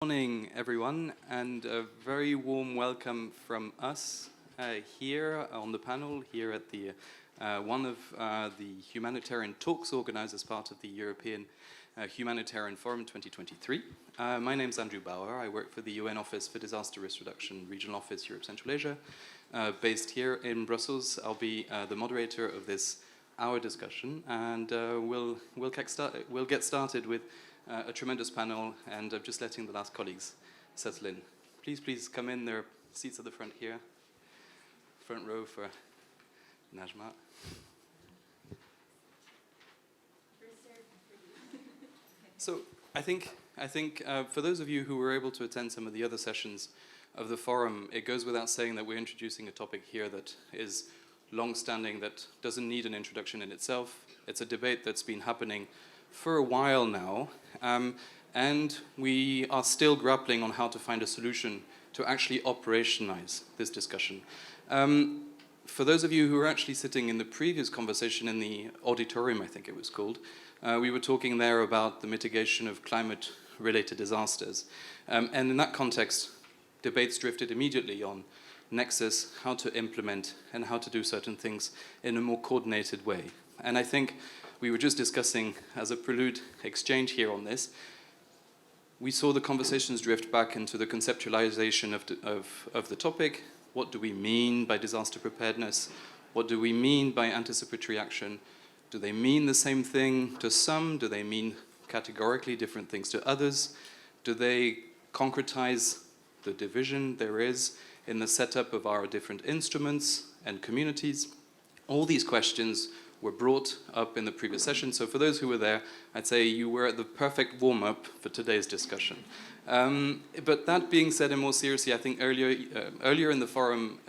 Morning, everyone, and a very warm welcome from us here on the panel, here at the one of the humanitarian talks organized as part of the European Humanitarian Forum 2023. My name is Andrew Bauer. I work for the UN Office for Disaster Risk Reduction, Regional Office, Europe Central Asia, based here in Brussels. I'll be the moderator of this hour discussion, and we'll get started with a tremendous panel, and I'm just letting the last colleagues settle in. Please come in. There are seats at the front here. Front row for Najma. So I think for those of you who were able to attend some of the other sessions of the forum, it goes without saying that we're introducing a topic here that is long-standing, that doesn't need an introduction in itself. It's a debate that's been happening for a while now, and we are still grappling on how to find a solution to actually operationalize this discussion. For those of you who were actually sitting in the previous conversation in the auditorium, I think it was called, we were talking there about the mitigation of climate-related disasters. And in that context, debates drifted immediately on Nexus, how to implement and how to do certain things in a more coordinated way. And I think we were just discussing, as a prelude exchange here on this, we saw the conversations drift back into the conceptualization of the topic. What do we mean by disaster preparedness? What do we mean by anticipatory action? Do they mean the same thing to some? Do they mean categorically different things to others? Do they concretize the division there is in the setup of our different instruments and communities? All these questions were brought up in the previous session. So for those who were there, I'd say you were at the perfect warm-up for today's discussion. But that being said, and more seriously, I think earlier in the forum,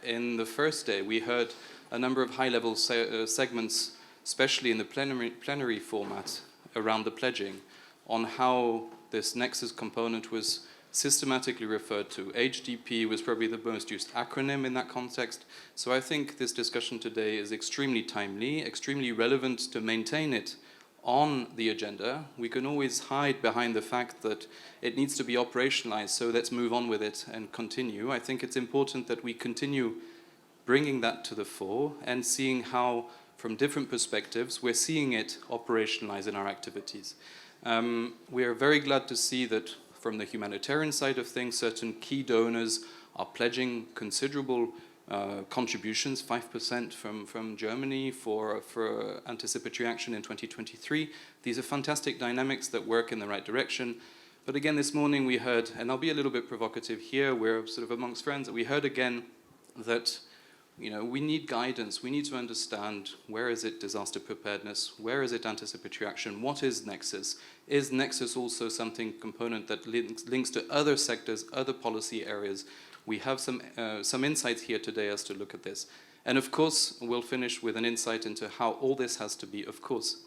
in the first day, we heard a number of high-level segments, especially in the plenary format, around the pledging, on how this Nexus component was systematically referred to. HDP was probably the most used acronym in that context. So I think this discussion today is extremely timely, extremely relevant to maintain it on the agenda. We can always hide behind the fact that it needs to be operationalized, so let's move on with it and continue. I think it's important that we continue bringing that to the fore and seeing how, from different perspectives, we're seeing it operationalized in our activities. We are very glad to see that from the humanitarian side of things, certain key donors are pledging considerable contributions, 5% from Germany for anticipatory action in 2023. These are fantastic dynamics that work in the right direction. But again, this morning we heard, and I'll be a little bit provocative here, we're sort of amongst friends, that we heard again that we need guidance. We need to understand, where is it disaster preparedness? Where is it anticipatory action? What is Nexus? Is Nexus also something component that links to other sectors, other policy areas? We have some insights here today as to look at this. And of course, we'll finish with an insight into how all this has to be, of course,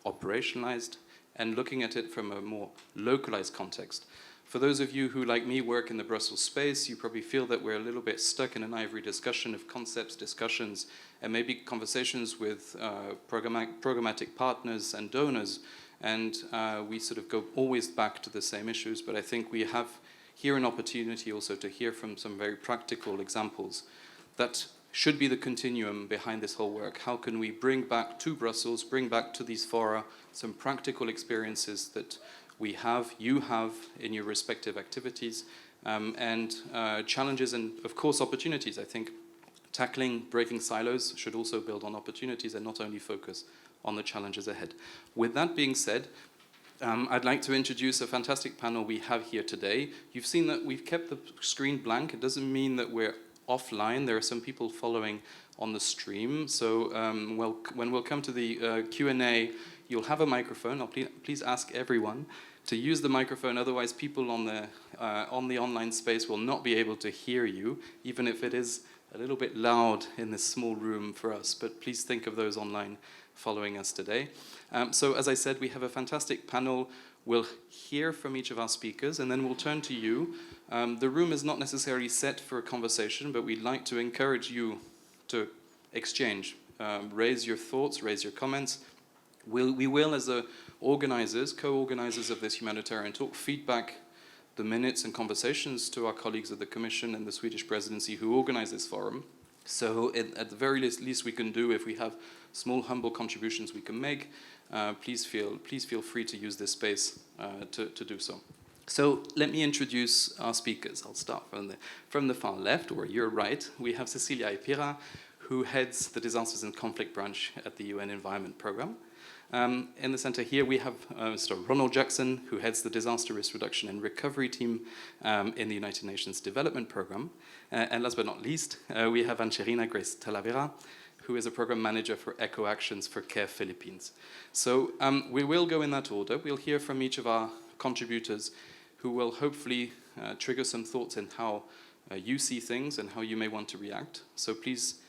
operationalized and looking at it from a more localized context. For those of you who, like me, work in the Brussels space, you probably feel that we're a little bit stuck in an ivory discussion of concepts, discussions, and maybe conversations with programmatic partners and donors. And we sort of go always back to the same issues. But I think we have here an opportunity also to hear from some very practical examples that should be the continuum behind this whole work. How can we bring back to Brussels, bring back to these fora some practical experiences that we have, you have in your respective activities, and challenges and, of course, opportunities. I think tackling breaking silos should also build on opportunities and not only focus on the challenges ahead. With that being said, I'd like to introduce a fantastic panel we have here today. You've seen that we've kept the screen blank. It doesn't mean that we're offline. There are some people following on the stream. So when we'll come to the Q&A, you'll have a microphone. I'll please ask everyone to use the microphone, otherwise people on the online space will not be able to hear you, even if it is a little bit loud in this small room for us. But please think of those online following us today. So as I said, we have a fantastic panel. We'll hear from each of our speakers, and then we'll turn to you. The room is not necessarily set for a conversation, but we'd like to encourage you to exchange. Raise your thoughts, raise your comments. We will, as the organizers, co-organizers of this humanitarian talk, feedback the minutes and conversations to our colleagues at the Commission and the Swedish presidency who organize this forum. So at the very least we can do, if we have small, humble contributions we can make, please feel free to use this space to do so. So let me introduce our speakers. I'll start from the far left, or your right. We have Cecilia Ipira, who heads the Disasters and Conflict Branch at the UN Environment Programme. In the center here, we have Mr. Ronald Jackson, who heads the Disaster Risk Reduction and Recovery Team in the United Nations Development Programme. And last but not least, we have Ancherina Grace Talavera, who is a program manager for Eco Actions for CARE Philippines. So we will go in that order. We'll hear from each of our contributors who will hopefully trigger some thoughts in how you see things and how you may want to react. So please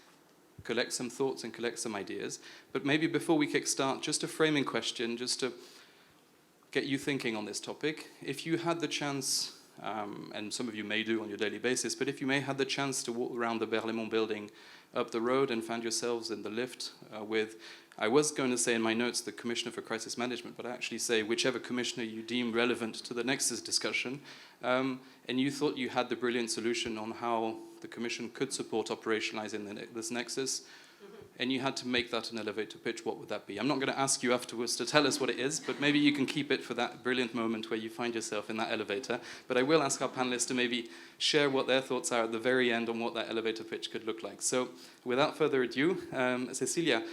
collect some thoughts and collect some ideas. But maybe before we kickstart, just a framing question, just to get you thinking on this topic. If you had the chance, and some of you may do on your daily basis, but if you may have the chance to walk around the Berlaymont building up the road and found yourselves in the lift with, I was going to say in my notes, the Commissioner for Crisis Management, but I actually say whichever commissioner you deem relevant to the Nexus discussion, and you thought you had the brilliant solution on how the Commission could support operationalizing this Nexus, and you had to make that an elevator pitch, what would that be? I'm not going to ask you afterwards to tell us what it is, but maybe you can keep it for that brilliant moment where you find yourself in that elevator. But I will ask our panelists to maybe share what their thoughts are at the very end on what that elevator pitch could look like. So without further ado, Cecilia,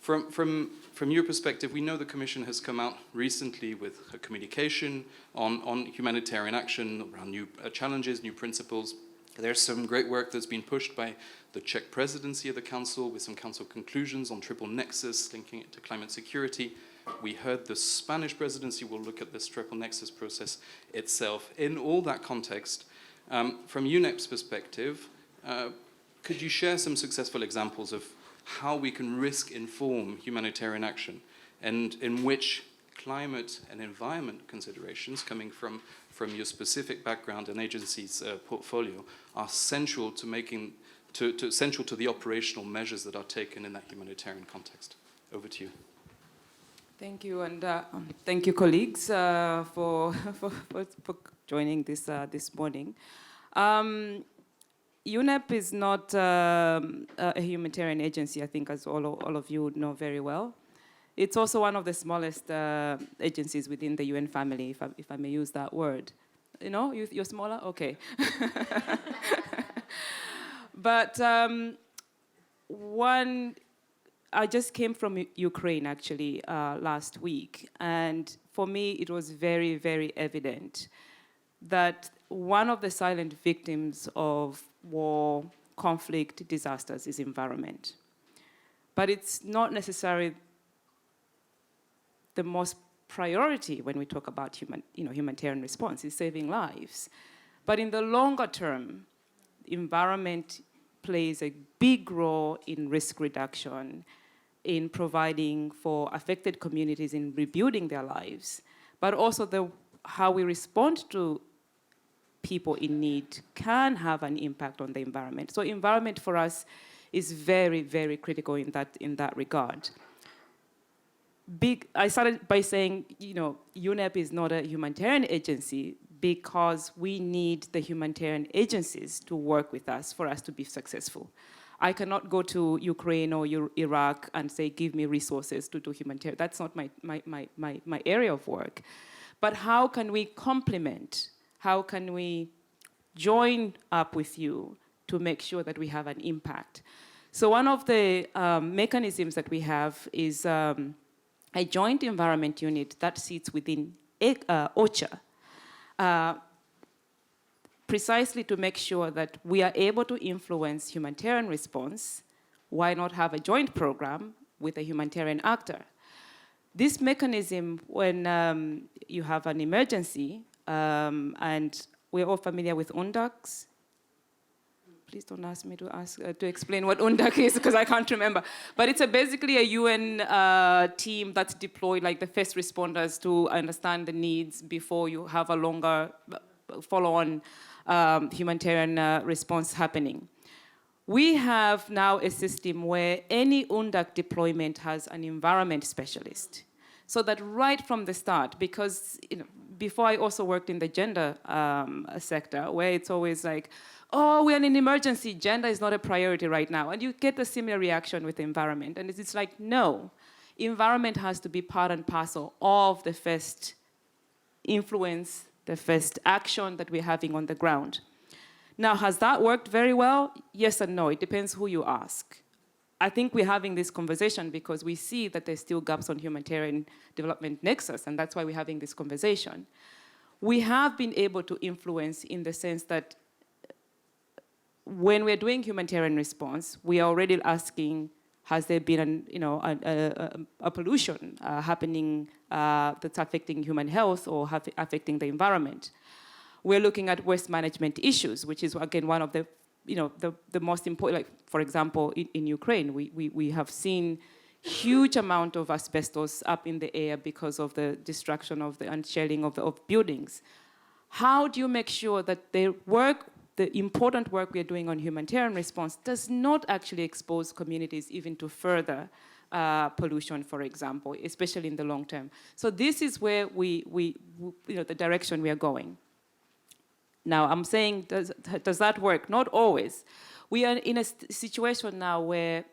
from your perspective, we know the Commission has come out recently with a communication on humanitarian action around new challenges, new principles. There's some great work that's been pushed by the Czech presidency of the Council with some Council conclusions on triple nexus, linking it to climate security. We heard the Spanish presidency will look at this triple nexus process itself. In all that context, from UNEP's perspective, could you share some successful examples of how we can risk-inform humanitarian action and in which climate and environment considerations coming from your specific background and agency's portfolio are central to central to the operational measures that are taken in that humanitarian context. Over to you. Thank you, and thank you, colleagues, for joining this morning. UNEP is not a humanitarian agency, I think, as all of you know very well. It's also one of the smallest agencies within the UN family, if I may use that word. You know, you're smaller? Okay. But I just came from Ukraine, actually, last week. And for me, it was very, very evident that one of the silent victims of war, conflict, disasters is environment. But it's not necessarily the most priority when we talk about humanitarian response, is saving lives. But in the longer term, environment plays a big role in risk reduction, in providing for affected communities in rebuilding their lives, but also how we respond to people in need can have an impact on the environment. So environment for us is very, very critical in that regard. I started by saying, UNEP is not a humanitarian agency because we need the humanitarian agencies to work with us for us to be successful. I cannot go to Ukraine or Iraq and say, give me resources to do humanitarian. That's not my area of work. But how can we complement? How can we join up with you to make sure that we have an impact? So one of the mechanisms that we have is a joint environment unit that sits within OCHA, precisely to make sure that we are able to influence humanitarian response. Why not have a joint program with a humanitarian actor? This mechanism, when you have an emergency, and we're all familiar with UNDACs. Please don't ask me to explain what UNDAC is, because I can't remember. But it's basically a UN team that's deployed, like the first responders, to understand the needs before you have a longer follow-on humanitarian response happening. We have now a system where any UNDAC deployment has an environment specialist. So that right from the start, because before I also worked in the gender sector, where it's always like, oh, we're in an emergency, gender is not a priority right now. And you get a similar reaction with the environment. And it's like, no, environment has to be part and parcel of the first influence, the first action that we're having on the ground. Now, has that worked very well? Yes and no, it depends who you ask. I think we're having this conversation because we see that there's still gaps on humanitarian development nexus, and that's why we're having this conversation. We have been able to influence in the sense that when we're doing humanitarian response, we are already asking, has there been a pollution happening that's affecting human health or affecting the environment? We're looking at waste management issues, which is, again, one of the most important, like, for example, in Ukraine, we have seen huge amount of asbestos up in the air because of the destruction of the unshelling of buildings. How do you make sure that the important work we are doing on humanitarian response does not actually expose communities even to further pollution, for example, especially in the long term? So this is where the direction we are going. Now, I'm saying, does that work? Not always. We are in a situation now where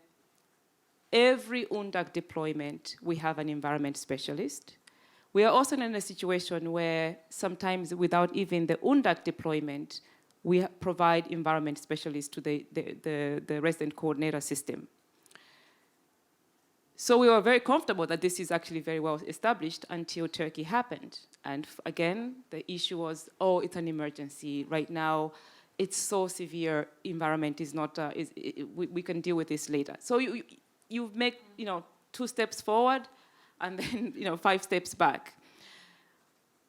every UNDAC deployment, we have an environment specialist. We are also in a situation where sometimes without even the UNDAC deployment, we provide environment specialists to the resident coordinator system. So we were very comfortable that this is actually very well established until Turkey happened. And again, the issue was, oh, it's an emergency. Right now, it's so severe, environment is not, we can deal with this later. So you make 2 steps forward and then 5 steps back.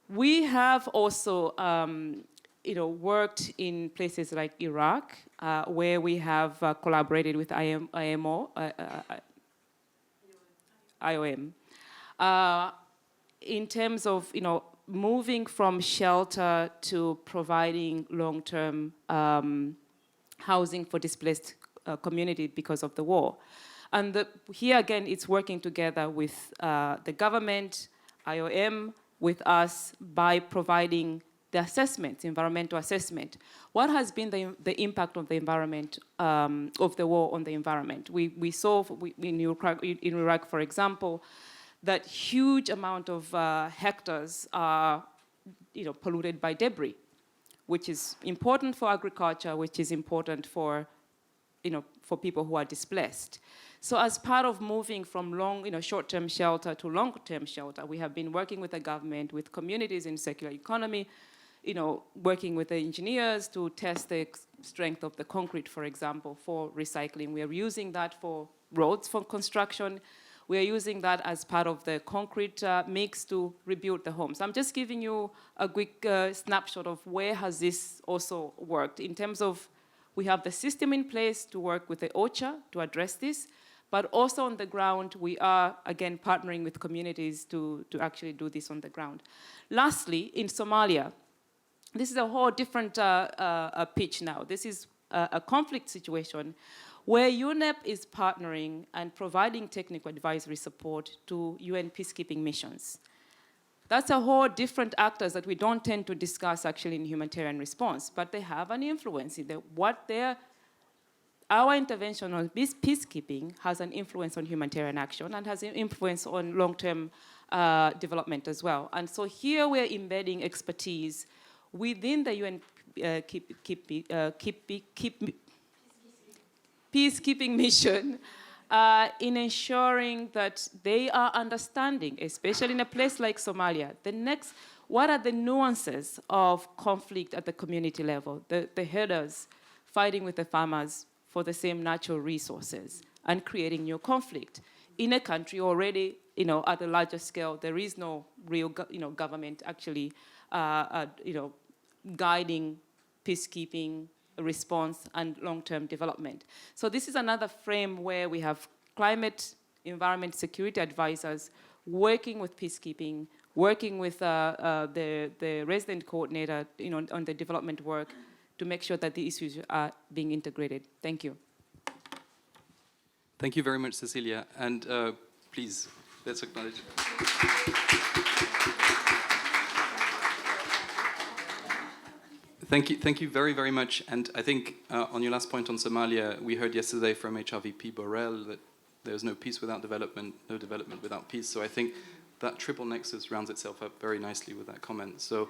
We have also worked in places like Iraq, where we have collaborated with IOM, in terms of moving from shelter to providing long-term housing for displaced community because of the war. And here again, it's working together with the government, IOM, with us by providing the assessments, environmental assessment. What has been the impact of the environment, of the war on the environment? We saw in Iraq, for example, that huge amount of hectares are polluted by debris, which is important for agriculture, which is important for people who are displaced. So as part of moving from short-term shelter to long-term shelter, we have been working with the government, with communities in circular economy, working with the engineers to test the strength of the concrete, for example, for recycling. We are using that for roads for construction. We are using that as part of the concrete mix to rebuild the homes. I'm just giving you a quick snapshot of where has this also worked. In terms of, we have the system in place to work with the OCHA to address this, but also on the ground, we are, again, partnering with communities to actually do this on the ground. Lastly, in Somalia, this is a whole different pitch now. This is a conflict situation where UNEP is partnering and providing technical advisory support to UN peacekeeping missions. That's a whole different actors that we don't tend to discuss actually in humanitarian response, but they have an influence in our intervention on peacekeeping has an influence on humanitarian action and has an influence on long-term development as well. And so here we're embedding expertise within the UN peacekeeping mission in ensuring that they are understanding, especially in a place like Somalia, what are the nuances of conflict at the community level, the herders fighting with the farmers for the same natural resources and creating new conflict. In a country already, at a larger scale, there is no real government actually guiding peacekeeping, response, and long-term development. So this is another frame where we have climate, environment, security advisors working with peacekeeping, working with the resident coordinator on the development work to make sure that the issues are being integrated. Thank you. Thank you very much, Cecilia. And please, let's acknowledge. Thank you very, very much. And I think on your last point on Somalia, we heard yesterday from HRVP Borrell that there's no peace without development, no development without peace. So I think that triple nexus rounds itself up very nicely with that comment. So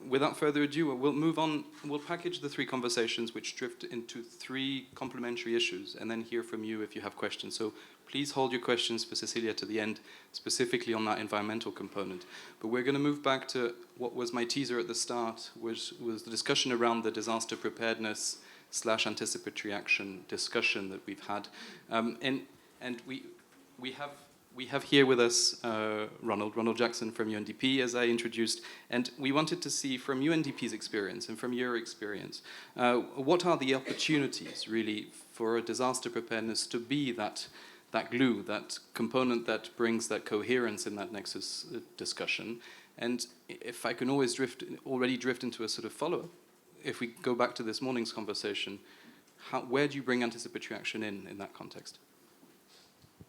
without further ado, we'll move on. We'll package the three conversations which drift into three complementary issues and then hear from you if you have questions. So please hold your questions for Cecilia to the end, specifically on that environmental component. But we're going to move back to what was my teaser at the start, was the discussion around the disaster preparedness / anticipatory action discussion that we've had. And we have here with us Ronald Jackson from UNDP, as I introduced, and we wanted to see from UNDP's experience and from your experience, what are the opportunities really for a disaster preparedness to be that glue, that component that brings that coherence in that nexus discussion. And if I can always drift into a sort of follow-up, if we go back to this morning's conversation, where do you bring anticipatory action in that context?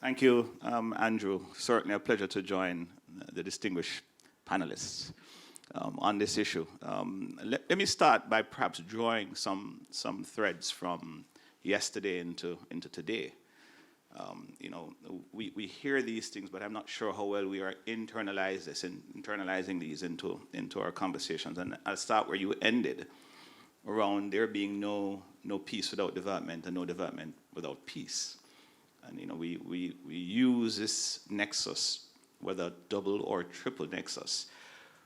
Thank you, Andrew. Certainly a pleasure to join the distinguished panelists on this issue. Let me start by perhaps drawing some threads from yesterday into today. We hear these things, but I'm not sure how well we are internalizing these into our conversations. And I'll start where you ended, around there being no peace without development and no development without peace. And we use this nexus, whether double or triple nexus.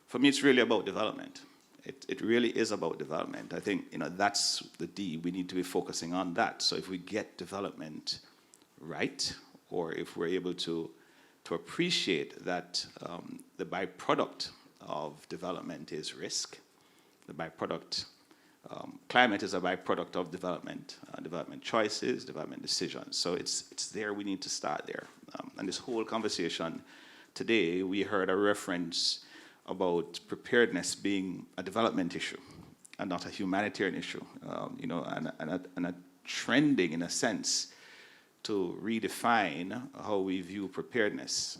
For me, it's really about development. It really is about development. I think that's the D. We need to be focusing on that. So if we get development right, or if we're able to appreciate that the byproduct of development is risk, the byproduct. Climate is a byproduct of development choices, development decisions. So it's there, we need to start there. And this whole conversation today, we heard a reference about preparedness being a development issue and not a humanitarian issue, and a trending, in a sense, to redefine how we view preparedness.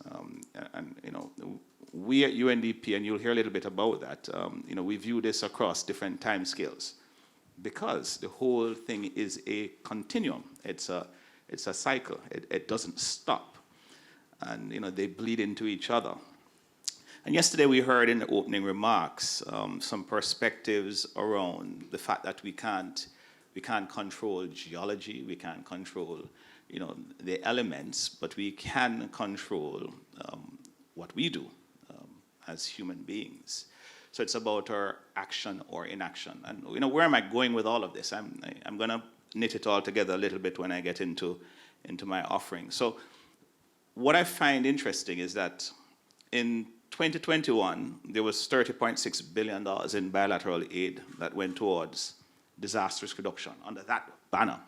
We at UNDP, and you'll hear a little bit about that, we view this across different time scales because the whole thing is a continuum. It's a cycle. It doesn't stop. And, they bleed into each other. And yesterday we heard in the opening remarks some perspectives around the fact that we can't control geology, we can't control, the elements, but we can control what we do as human beings. So it's about our action or inaction. And where am I going with all of this? I'm going to knit it all together a little bit when I get into my offering. So what I find interesting is that in 2021, there was $30.6 billion in bilateral aid that went towards disaster risk reduction. Under that banner,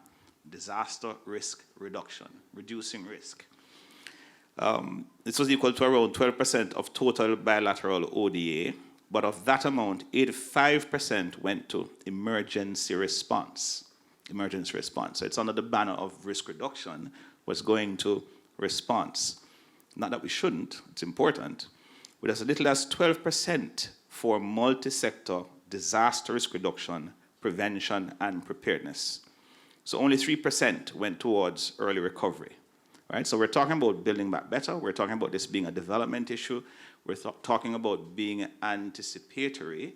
disaster risk reduction, reducing risk. This was equal to around 12% of total bilateral ODA, but of that amount, 85% went to emergency response. So it's under the banner of risk reduction, was going to response. Not that we shouldn't, it's important, but as little as 12% for multi-sector disaster risk reduction, prevention, and preparedness. So only 3% went towards early recovery. Right? So we're talking about building back better. We're talking about this being a development issue. We're talking about being anticipatory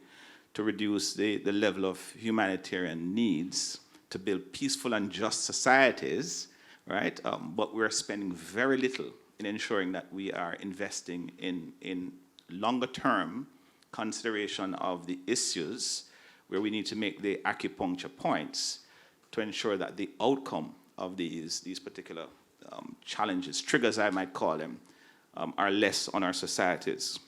to reduce the level of humanitarian needs, to build peaceful and just societies, right? But we're spending very little in ensuring that we are investing in longer-term consideration of the issues where we need to make the acupuncture points to ensure that the outcome of these particular challenges, triggers I might call them, are less on our societies.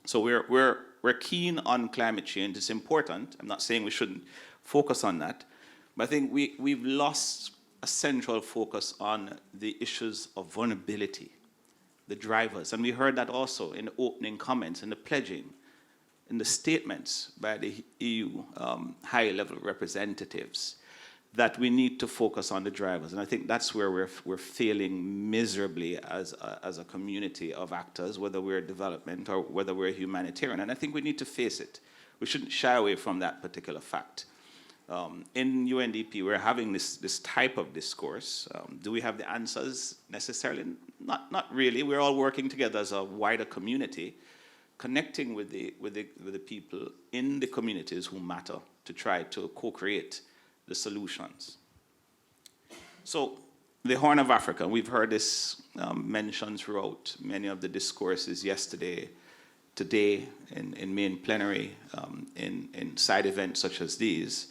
So we're keen on climate change. It's important. I'm not saying we shouldn't focus on that, but I think we've lost a central focus on the issues of vulnerability, the drivers. And we heard that also in the opening comments, in the pledging, in the statements by the EU high-level representatives, that we need to focus on the drivers. And I think that's where we're failing miserably as a community of actors, whether we're development or whether we're humanitarian. And I think we need to face it. we shouldn't shy away from that particular fact. In UNDP, we're having this type of discourse. Do we have the answers necessarily? Not really. We're all working together as a wider community, connecting with the people in the communities who matter to try to co-create the solutions. So the Horn of Africa, we've heard this mentioned throughout many of the discourses yesterday, today, in main plenary, in side events such as these.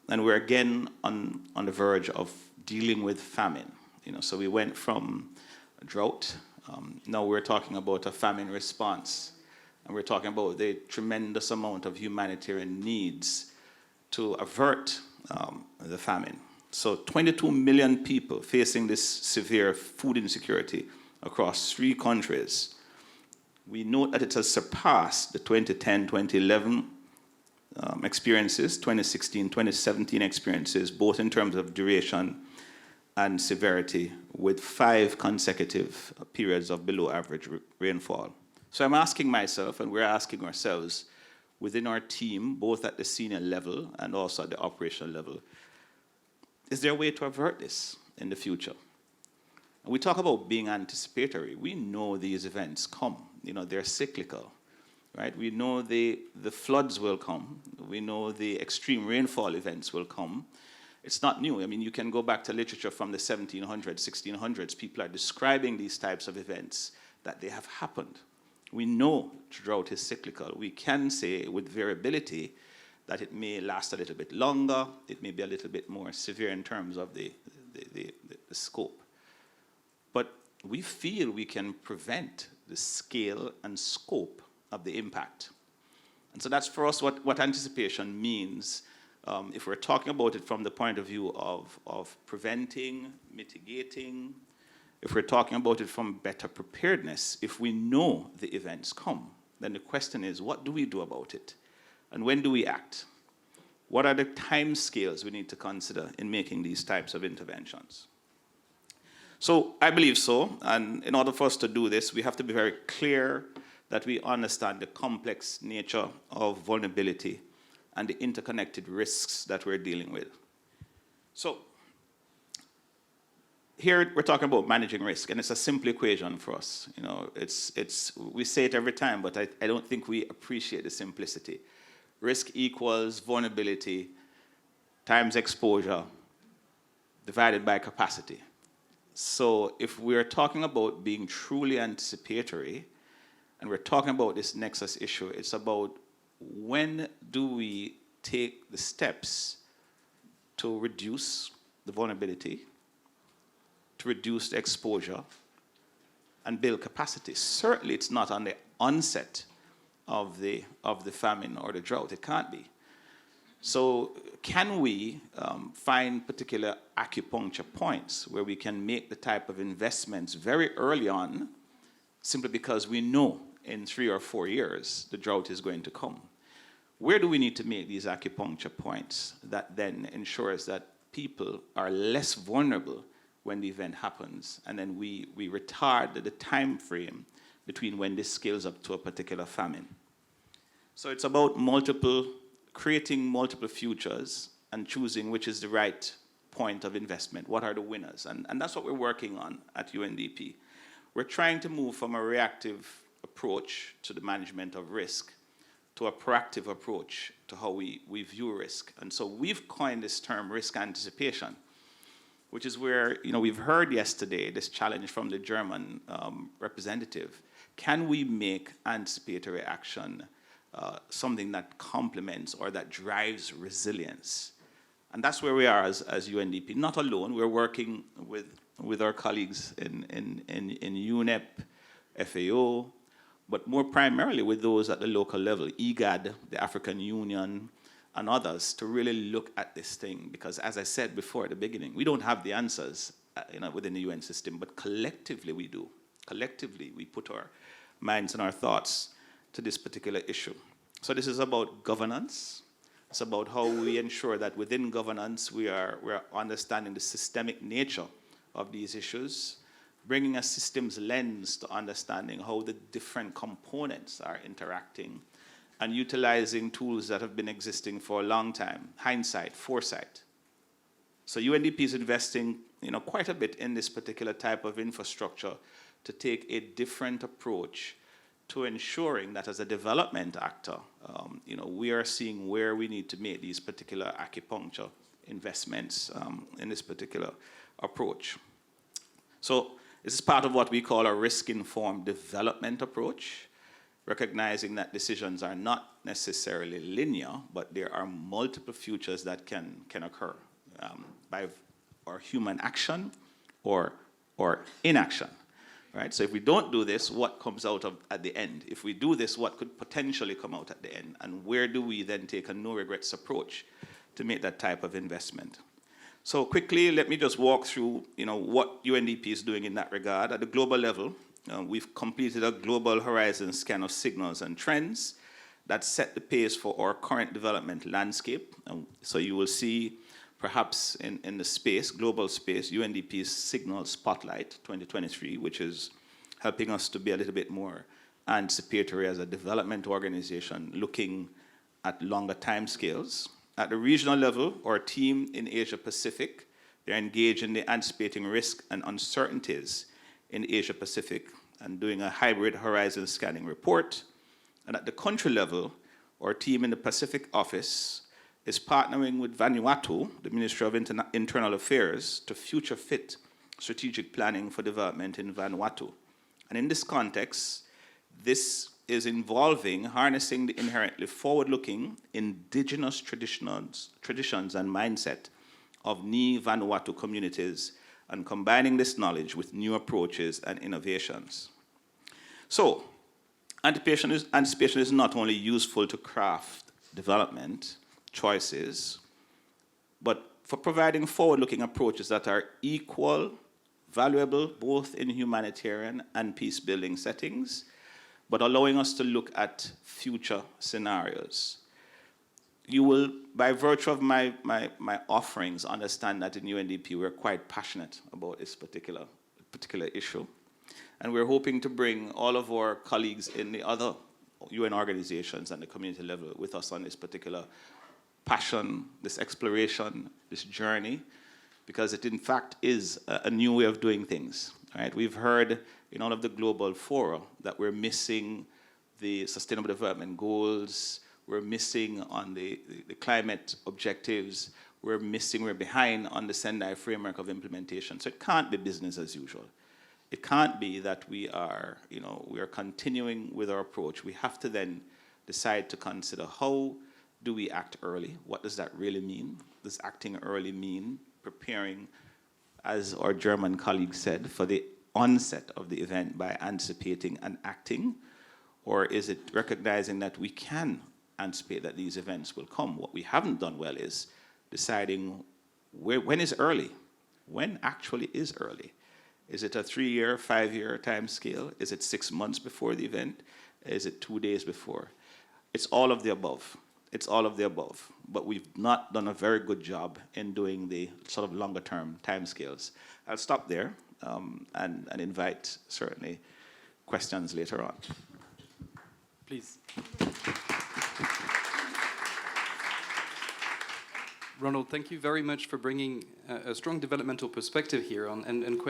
And we're again on the verge of dealing with famine. So we went from a drought, now we're talking about a famine response. And we're talking about the tremendous amount of humanitarian needs to avert the famine. So 22 million people facing this severe food insecurity across 3 countries. We note that it has surpassed the 2010, 2011 experiences, 2016, 2017 experiences, both in terms of duration and severity, with 5 consecutive periods of below average rainfall. So I'm asking myself, and we're asking ourselves, within our team, both at the senior level and also at the operational level, is there a way to avert this in the future? And we talk about being anticipatory. We know these events come. They're cyclical, right? We know the floods will come. We know the extreme rainfall events will come. It's not new. I mean, you can go back to literature from the 1700s, 1600s. People are describing these types of events, that they have happened. We know drought is cyclical. We can say with variability that it may last a little bit longer, it may be a little bit more severe in terms of the scope. But we feel we can prevent the scale and scope of the impact. And so that's for us what anticipation means. If we're talking about it from the point of view of preventing, mitigating, if we're talking about it from better preparedness, if we know the events come, then the question is, what do we do about it? And when do we act? What are the time scales we need to consider in making these types of interventions? So I believe so, and in order for us to do this, we have to be very clear that we understand the complex nature of vulnerability and the interconnected risks that we're dealing with. So here we're talking about managing risk, and it's a simple equation for us. We say it every time, but I don't think we appreciate the simplicity. Risk equals vulnerability times exposure divided by capacity. So if we're talking about being truly anticipatory, and we're talking about this nexus issue, it's about when do we take the steps to reduce the vulnerability, to reduce the exposure, and build capacity. Certainly it's not on the onset of the famine or the drought. It can't be. So can we find particular acupuncture points where we can make the type of investments very early on, simply because we know in 3 or 4 years the drought is going to come? Where do we need to make these acupuncture points that then ensures that people are less vulnerable when the event happens, and then we retard the time frame between when this scales up to a particular famine? So it's about creating multiple futures and choosing which is the right point of investment. What are the winners? And that's what we're working on at UNDP. We're trying to move from a reactive approach to the management of risk to a proactive approach to how we view risk. And so we've coined this term risk anticipation, which is where, we've heard yesterday this challenge from the German representative. Can we make anticipatory action something that complements or that drives resilience? And that's where we are as UNDP. Not alone, we're working with our colleagues in UNEP, FAO, but more primarily with those at the local level, IGAD, the African Union, and others, to really look at this thing. Because as I said before at the beginning, we don't have the answers within the UN system, but collectively we do. Collectively, we put our minds and our thoughts to this particular issue. So this is about governance. It's about how we ensure that within governance we're understanding the systemic nature of these issues, bringing a systems lens to understanding how the different components are interacting, and utilizing tools that have been existing for a long time, hindsight, foresight. So UNDP is investing quite a bit in this particular type of infrastructure to take a different approach to ensuring that as a development actor, we are seeing where we need to make these particular acupuncture investments in this particular approach. So this is part of what we call a risk-informed development approach, recognizing that decisions are not necessarily linear, but there are multiple futures that can occur by or human action or inaction. Right? So if we don't do this, what comes out at the end? If we do this, what could potentially come out at the end? And where do we then take a no-regrets approach to make that type of investment? So quickly, let me just walk through what UNDP is doing in that regard. At the global level, we've completed a global horizon scan of signals and trends that set the pace for our current development landscape. So you will see perhaps in the space, global space, UNDP's Signal Spotlight 2023, which is helping us to be a little bit more anticipatory as a development organization looking at longer timescales. At the regional level, our team in Asia Pacific, they're engaged in the anticipating risk and uncertainties in Asia Pacific and doing a hybrid horizon scanning report. And at the country level, our team in the Pacific office is partnering with Vanuatu, the Ministry of Internal Affairs, to future fit strategic planning for development in Vanuatu. And in this context, this is involving harnessing the inherently forward-looking indigenous traditions and mindset of Ni Vanuatu communities and combining this knowledge with new approaches and innovations. So, anticipation is not only useful to craft development choices, but for providing forward-looking approaches that are equal, valuable, both in humanitarian and peace-building settings, but allowing us to look at future scenarios. You will, by virtue of my offerings, understand that in UNDP we're quite passionate about this particular issue. And we're hoping to bring all of our colleagues in the other UN organizations and the community level with us on this particular passion, this exploration, this journey, because it in fact is a new way of doing things. Right? We've heard in all of the global fora that we're missing the Sustainable Development Goals, we're missing on the climate objectives, we're behind on the Sendai framework of implementation. So it can't be business as usual. It can't be that we are continuing with our approach. We have to then decide to consider how do we act early? What does that really mean? Does acting early mean preparing, as our German colleague said, for the onset of the event by anticipating and acting? Or is it recognizing that we can anticipate that these events will come? What we haven't done well is deciding when is early? When actually is early? Is it a 3-year, 5-year time scale? Is it 6 months before the event? Is it 2 days before? It's all of the above. It's all of the above. But we've not done a very good job in doing the sort of longer term timescales. I'll stop there and invite certainly questions later on. Please. Ronald, thank you very much for bringing a strong developmental perspective here on and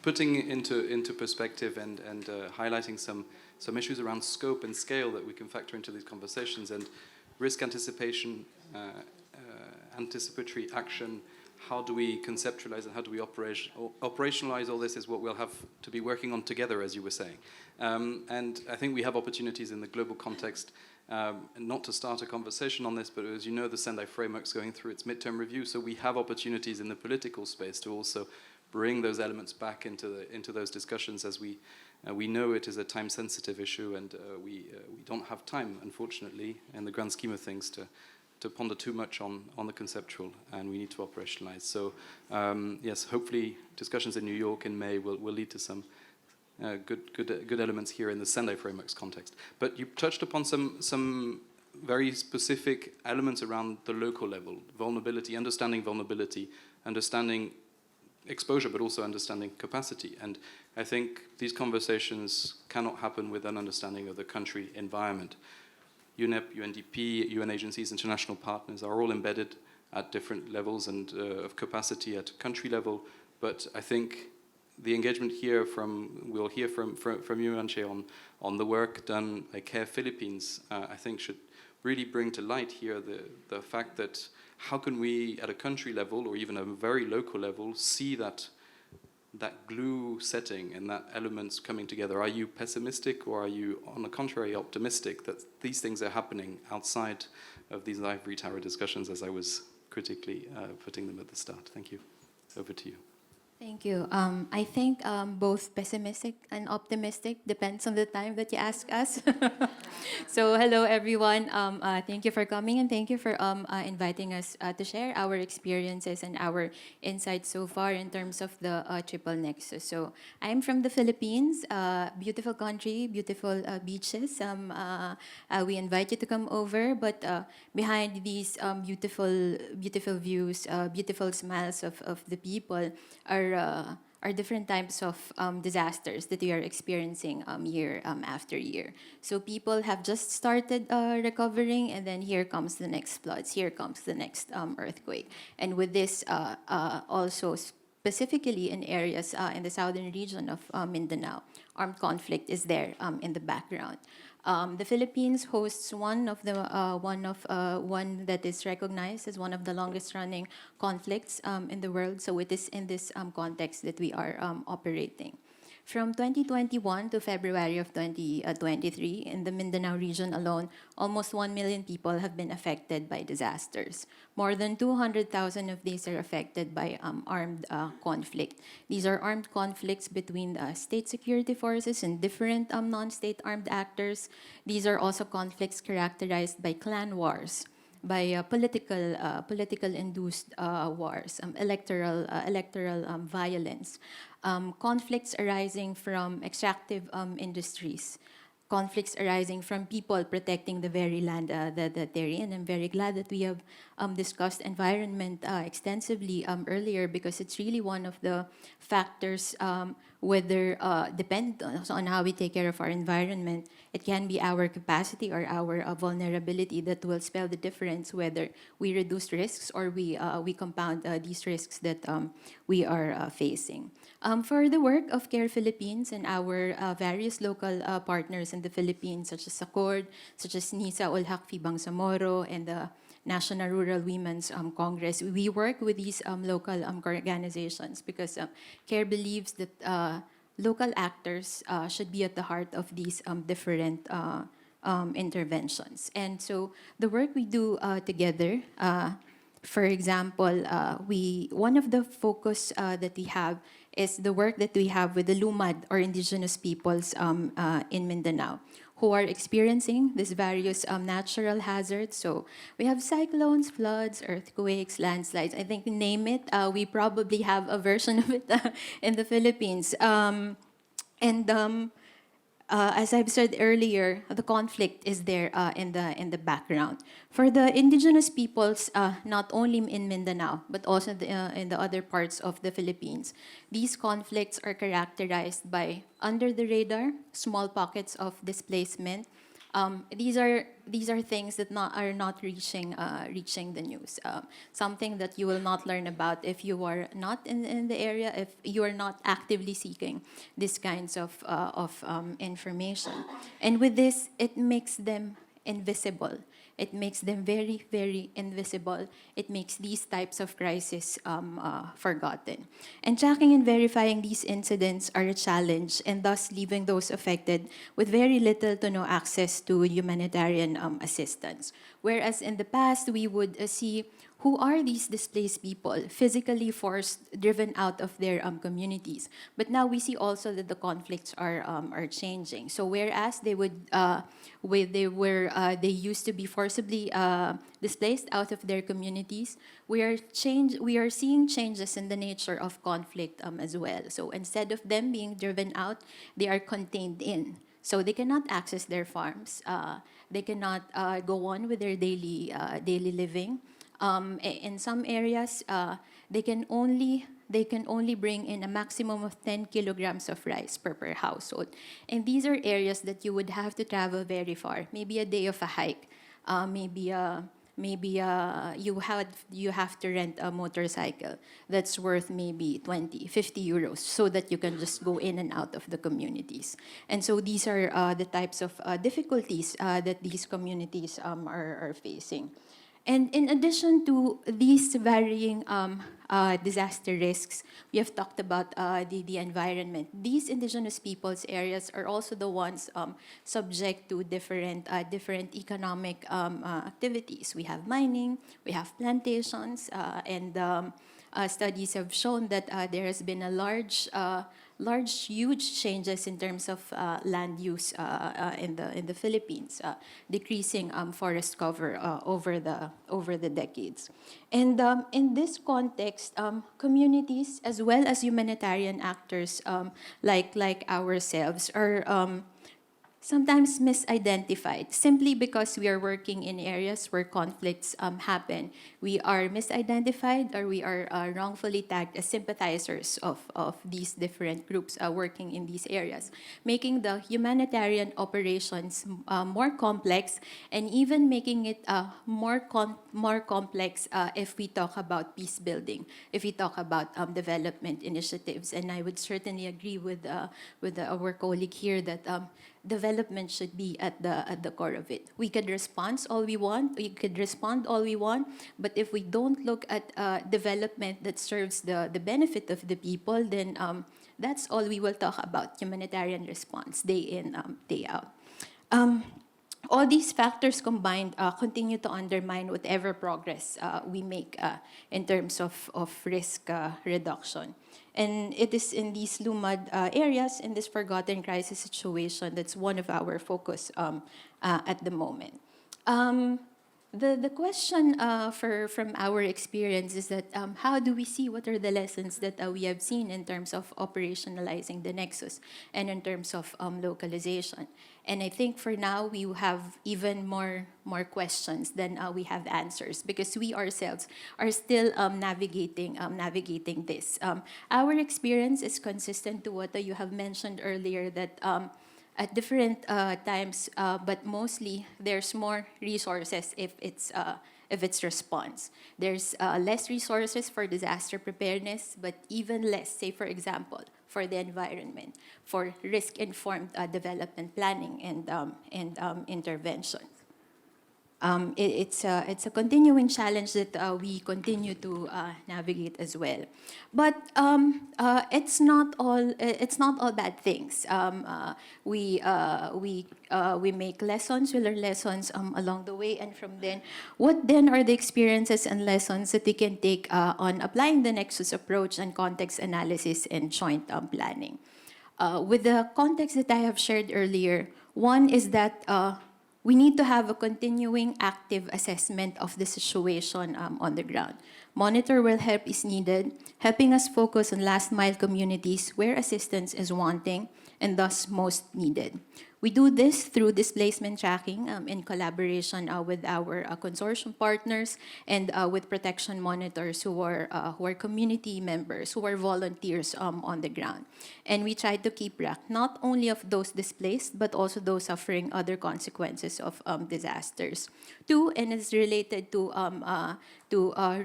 putting into perspective and highlighting some issues around scope and scale that we can factor into these conversations, and risk anticipation, anticipatory action. How do we conceptualize and how do we operationalize all this is what we'll have to be working on together, as you were saying. And I think we have opportunities in the global context, not to start a conversation on this, but as you know, the Sendai framework's going through its midterm review, so we have opportunities in the political space to also bring those elements back into those discussions, as we know it is a time-sensitive issue, and we don't have time, unfortunately, in the grand scheme of things, to ponder too much on the conceptual, and we need to operationalize. So yes, hopefully discussions in New York in May will lead to some good elements here in the Sendai framework's context. But you touched upon some very specific elements around the local level: vulnerability, understanding exposure, but also understanding capacity. And I think these conversations cannot happen with an understanding of the country environment. UNEP, UNDP, UN agencies, international partners are all embedded at different levels and of capacity at country level. But I think the engagement here we'll hear from you, Anche, on the work done by CARE Philippines, I think should really bring to light here the fact that how can we, at a country level or even a very local level, see that glue setting and that elements coming together? Are you pessimistic, or are you, on the contrary, optimistic that these things are happening outside of these ivory tower discussions, as I was critically putting them at the start? Thank you. Over to you. Thank you. I think both pessimistic and optimistic depends on the time that you ask us. So hello, everyone. Thank you for coming, and thank you for inviting us to share our experiences and our insights so far in terms of the Triple Nexus. So I'm from the Philippines, beautiful country, beautiful beaches. We invite you to come over, but behind these beautiful views, beautiful smiles of the people are different types of disasters that we are experiencing year after year. So people have just started recovering, and then here comes the next floods, here comes the next earthquake. And with this also specifically in areas in the southern region of Mindanao, armed conflict is there in the background. The Philippines hosts one that is recognized as one of the longest-running conflicts in the world. So it is in this context that we are operating. From 2021 to February of 2023, in the Mindanao region alone, almost 1 million people have been affected by disasters. More than 200,000 of these are affected by armed conflict. These are armed conflicts between state security forces and different non-state armed actors. These are also conflicts characterized by clan wars, by political-induced wars, electoral violence, conflicts arising from extractive industries, conflicts arising from people protecting the very land that they're in. I'm very glad that we have discussed environment extensively earlier, because it's really one of the factors, whether depend on how we take care of our environment. It can be our capacity or our vulnerability that will spell the difference, whether we reduce risks or we compound these risks that we are facing. For the work of CARE Philippines and our various local partners in the Philippines, such as Accord, such as NISA Olhak Bangsamoro, and the National Rural Women's Congress, we work with these local organizations because CARE believes that local actors should be at the heart of these different interventions. And so the work we do together, for example, one of the focus that we have is the work that we have with the Lumad, or indigenous peoples in Mindanao, who are experiencing these various natural hazards. So we have cyclones, floods, earthquakes, landslides. I think, name it, we probably have a version of it in the Philippines. As I've said earlier, the conflict is there in the background. For the indigenous peoples, not only in Mindanao, but also in the other parts of the Philippines, these conflicts are characterized by under the radar, small pockets of displacement. These are things that are not reaching the news. Something that you will not learn about if you are not in the area, if you are not actively seeking these kinds of information. And with this, it makes them invisible. It makes them very, very invisible. It makes these types of crises forgotten. And tracking and verifying these incidents are a challenge, and thus leaving those affected with very little to no access to humanitarian assistance. Whereas in the past, we would see who are these displaced people, physically forced, driven out of their communities. But now we see also that the conflicts are changing. So whereas they used to be forcibly displaced out of their communities, we are seeing changes in the nature of conflict as well. So instead of them being driven out, they are contained in. So they cannot access their farms. They cannot go on with their daily living. In some areas, they can only they can only bring in a maximum of 10 kilograms of rice per household. And these are areas that you would have to travel very far, maybe a day of a hike, maybe you have to rent a motorcycle that's worth maybe 20, 50 euros so that you can just go in and out of the communities. And so these are the types of difficulties that these communities are facing. And in addition to these varying disaster risks, we have talked about the environment. These indigenous peoples areas are also the ones subject to different economic activities. We have mining, we have plantations, and studies have shown that there has been a huge changes in terms of land use in the Philippines, decreasing forest cover over the decades. And in this context, communities as well as humanitarian actors like ourselves are sometimes misidentified simply because we are working in areas where conflicts happen. We are misidentified or we are wrongfully tagged as sympathizers of these different groups working in these areas, making the humanitarian operations more complex and even making it more complex if we talk about peace building, if we talk about development initiatives. And I would certainly agree with our colleague here that development should be at the core of it. We could respond all we want, but if we don't look at development that serves the benefit of the people, then that's all we will talk about, humanitarian response, day in, day out. All these factors combined continue to undermine whatever progress we make in terms of risk reduction. And it is in these LUMAD areas, in this forgotten crisis situation, that's one of our focus at the moment. The question from our experience is that how do we see what are the lessons that we have seen in terms of operationalizing the nexus and in terms of localization? And I think for now we have even more questions than we have answers because we ourselves are still navigating this. Our experience is consistent to what you have mentioned earlier, that at different times, but mostly there's more resources if it's response. There's less resources for disaster preparedness, but even less, say for example, for the environment, for risk-informed development planning and intervention. It's a continuing challenge that we continue to navigate as well, but it's not all bad things. We make lessons, we learn lessons along the way, and from then, what then are the experiences and lessons that we can take on applying the Nexus approach and context analysis and joint planning? With the context that I have shared earlier, one is that we need to have a continuing active assessment of the situation on the ground. Monitor where help is needed, helping us focus on last mile communities where assistance is wanting and thus most needed. We do this through displacement tracking in collaboration with our consortium partners and with protection monitors who are community members, who are volunteers on the ground. And we try to keep track not only of those displaced, but also those suffering other consequences of disasters. Two, and is related to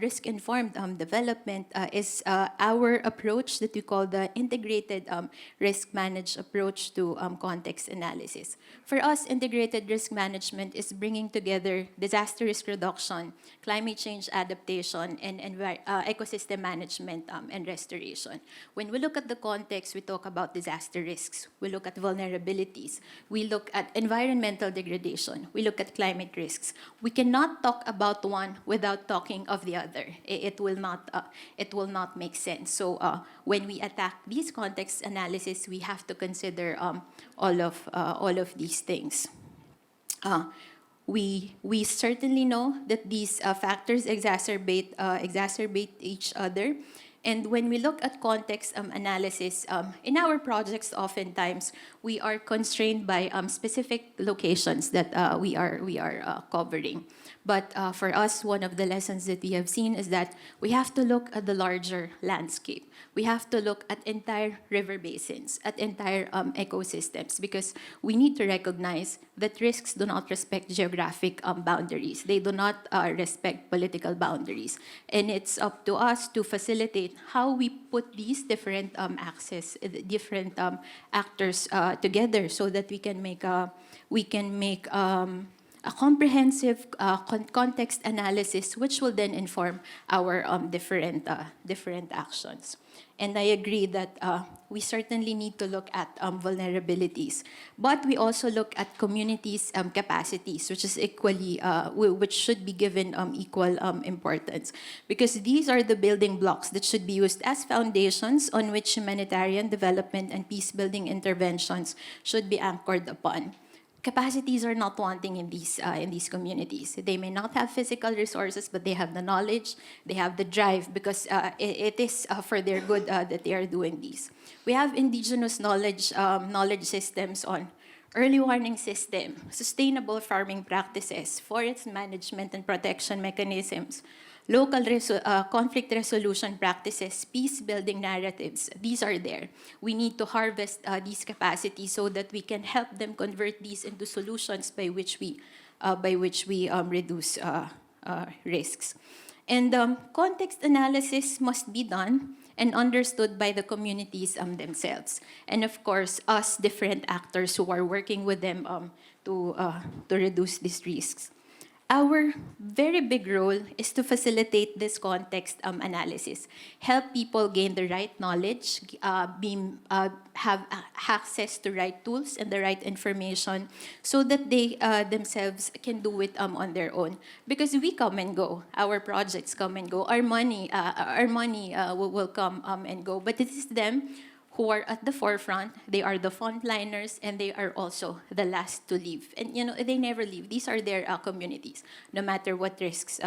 risk-informed development, is our approach that we call the integrated risk-managed approach to context analysis. For us, integrated risk management is bringing together disaster risk reduction, climate change adaptation, and ecosystem management and restoration. When we look at the context, we talk about disaster risks. We look at vulnerabilities. We look at environmental degradation. We look at climate risks. We cannot talk about one without talking of the other. It will not make sense. So when we attack these context analysis, we have to consider all of these things. We certainly know that these factors exacerbate each other, And when we look at context analysis, in our projects, oftentimes we are constrained by specific locations that we are covering. But for us, one of the lessons that we have seen is that we have to look at the larger landscape. We have to look at entire river basins, at entire ecosystems, because we need to recognize that risks do not respect geographic boundaries. They do not respect political boundaries. And it's up to us to facilitate how we put these different different actors together so that we can make a comprehensive context analysis, which will then inform our different actions. And I agree that we certainly need to look at vulnerabilities, but we also look at communities' capacities, which is equally, which should be given equal importance, because these are the building blocks that should be used as foundations on which humanitarian development and peace-building interventions should be anchored upon. Capacities are not wanting in these communities. They may not have physical resources, but they have the knowledge, they have the drive, because it is for their good that they are doing these. We have indigenous knowledge systems on early warning system, sustainable farming practices, forest management and protection mechanisms, local conflict resolution practices, peace-building narratives. These are there. We need to harvest these capacities so that we can help them convert these into solutions by which we reduce risks. And context analysis must be done and understood by the communities themselves. And of course, us different actors who are working with them to reduce these risks. Our very big role is to facilitate this context analysis, help people gain the right knowledge, have access to right tools and the right information so that they themselves can do it on their own. Because we come and go, our projects come and go, our money will come and go, but it is them who are at the forefront. They are the frontliners, and they are also the last to leave. And they never leave. These are their communities, no matter what risks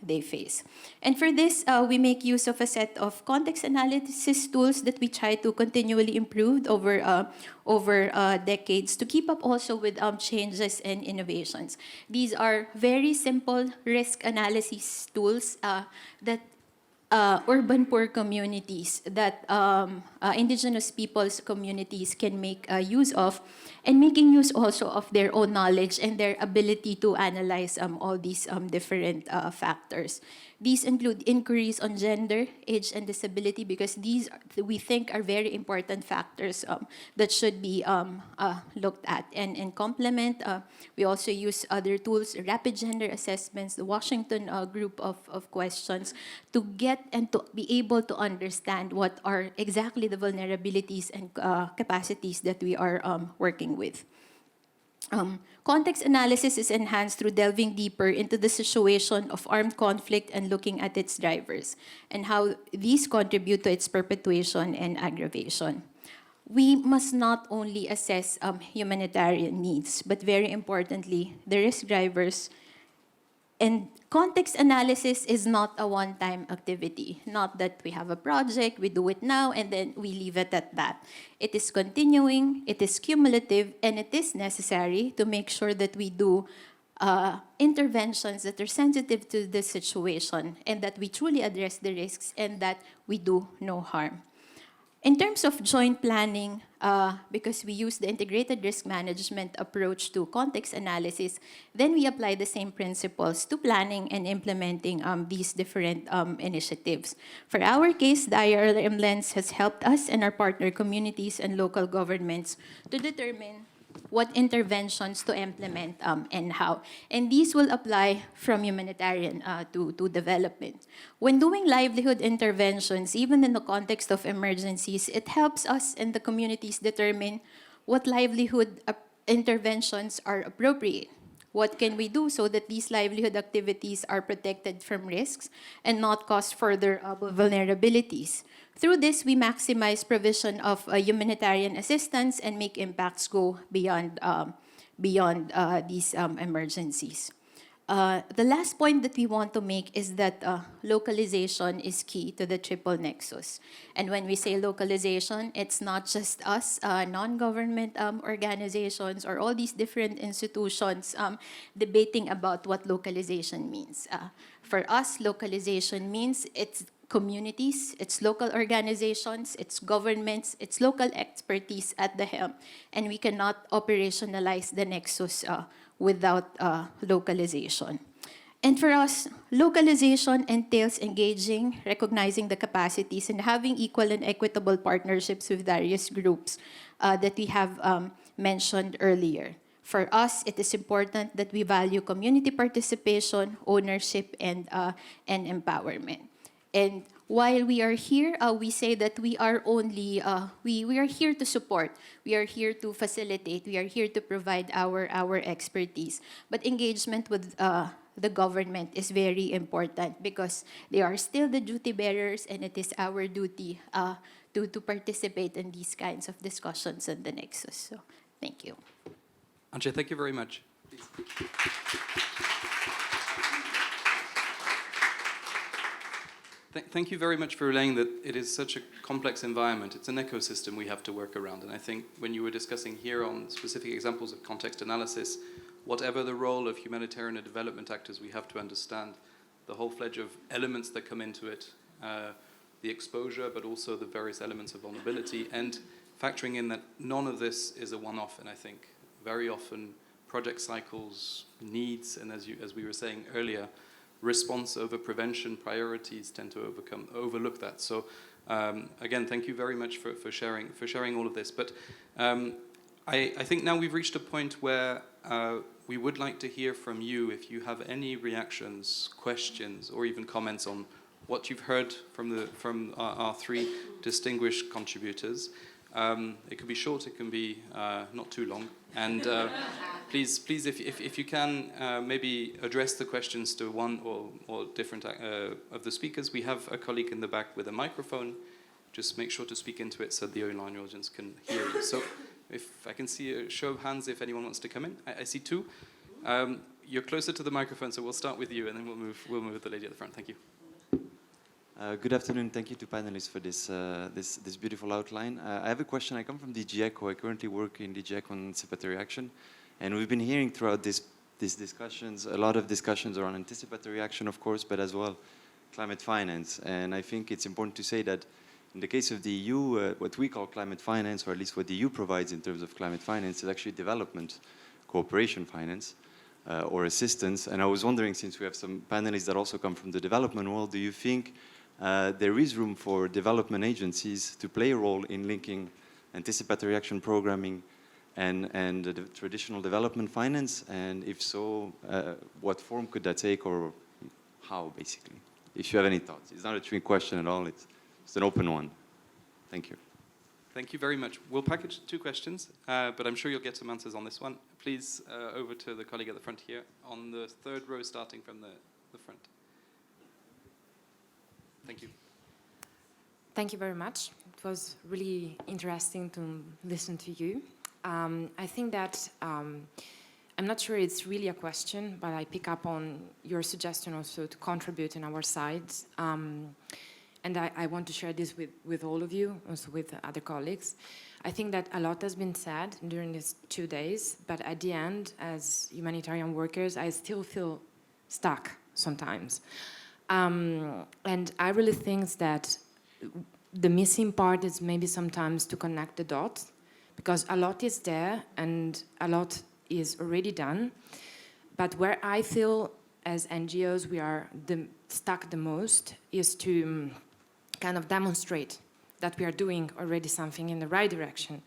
they face. And for this, we make use of a set of context analysis tools that we try to continually improve over decades to keep up also with changes and innovations. These are very simple risk analysis tools that urban poor communities, that indigenous peoples communities can make use of, and making use also of their own knowledge and their ability to analyze all these different factors. These include inquiries on gender, age, and disability, because these we think are very important factors that should be looked at. And complement, we also use other tools, rapid gender assessments, the Washington group of questions, to get and to be able to understand what are exactly the vulnerabilities and capacities that we are working with. Context analysis is enhanced through delving deeper into the situation of armed conflict and looking at its drivers and how these contribute to its perpetuation and aggravation. We must not only assess humanitarian needs, but very importantly, the risk drivers. And context analysis is not a one-time activity. Not that we have a project, we do it now, and then we leave it at that. It is continuing, it is cumulative, and it is necessary to make sure that we do interventions that are sensitive to the situation, and that we truly address the risks, and that we do no harm. In terms of joint planning, because we use the integrated risk management approach to context analysis, then we apply the same principles to planning and implementing these different initiatives. For our case, the IRM lens has helped us and our partner communities and local governments to determine what interventions to implement and how. And these will apply from humanitarian to development. When doing livelihood interventions, even in the context of emergencies, it helps us and the communities determine what livelihood interventions are appropriate. What can we do so that these livelihood activities are protected from risks and not cause further vulnerabilities? Through this, we maximize provision of humanitarian assistance and make impacts go beyond these emergencies. The last point that we want to make is that localization is key to the triple nexus. And when we say localization, it's not just us, non-government organizations or all these different institutions debating about what localization means. For us, localization means it's communities, it's local organizations, it's governments, it's local expertise at the helm. And we cannot operationalize the nexus without localization. And for us, localization entails engaging, recognizing the capacities, and having equal and equitable partnerships with various groups that we have mentioned earlier. For us, it is important that we value community participation, ownership, and empowerment. And while we are here, we say that we are only, we are here to support, we are here to facilitate, we are here to provide our expertise. But engagement with the government is very important because they are still the duty bearers, and it is our duty to participate in these kinds of discussions in the Nexus. So, thank you. Antje, thank you very much. Thank you very much for relaying that it is such a complex environment. It's an ecosystem we have to work around. And I think when you were discussing here on specific examples of context analysis, whatever the role of humanitarian and development actors, we have to understand the whole fledge of elements that come into it, the exposure, but also the various elements of vulnerability, and factoring in that none of this is a one-off. And I think very often project cycles, needs, and as we were saying earlier, response over prevention priorities tend to overlook that. So again, thank you very much for sharing all of this. But I think now we've reached a point where we would like to hear from you if you have any reactions, questions, or even comments on what you've heard from our three distinguished contributors. It can be short, it can be not too long. And please, if you can, maybe address the questions to one or different of the speakers. We have a colleague in the back with a microphone. Just make sure to speak into it so the online audience can hear you. So if I can see a show of hands if anyone wants to come in. I see two. You're closer to the microphone, so we'll start with you, and then we'll move with the lady at the front. Thank you. Good afternoon. Thank you to panelists for this beautiful outline. I have a question. I come from DG ECHO. I currently work in DG ECHO on anticipatory action. And we've been hearing throughout these discussions, a lot of discussions around anticipatory action, of course, but as well climate finance. And I think it's important to say that in the case of the EU, what we call climate finance, or at least what the EU provides in terms of climate finance, is actually development cooperation finance or assistance. And I was wondering, since we have some panelists that also come from the development world, do you think there is room for development agencies to play a role in linking anticipatory action programming and the traditional development finance? And if so, what form could that take, or how, basically? If you have any thoughts. It's not a trick question at all. It's an open one. Thank you. Thank you very much. We'll package two questions, but I'm sure you'll get some answers on this one. Please, over to the colleague at the front here, on the third row, starting from the front. Thank you. Thank you very much. It was really interesting to listen to you. I think that I'm not sure it's really a question, but I pick up on your suggestion also to contribute on our side. And I want to share this with all of you, also with other colleagues. I think that a lot has been said during these 2 days, but at the end, as humanitarian workers, I still feel stuck sometimes. And I really think that the missing part is maybe sometimes to connect the dots, because a lot is there and a lot is already done. But where I feel as NGOs we are stuck the most is to kind of demonstrate that we are doing already something in the right direction.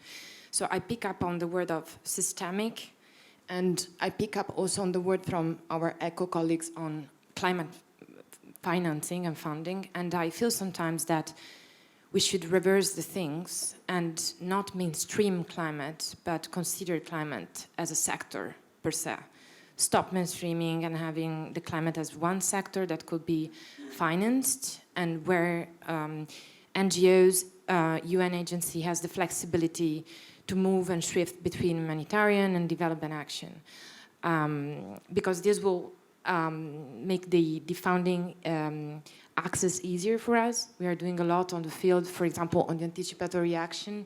So I pick up on the word of systemic, and I pick up also on the word from our ECHO colleagues on climate financing and funding, and I feel sometimes that we should reverse the things and not mainstream climate, but consider climate as a sector per se. Stop mainstreaming and having the climate as one sector that could be financed, and where NGOs, UN agency has the flexibility to move and shift between humanitarian and development action. Because this will make the funding access easier for us. We are doing a lot on the field, for example, on the anticipatory action,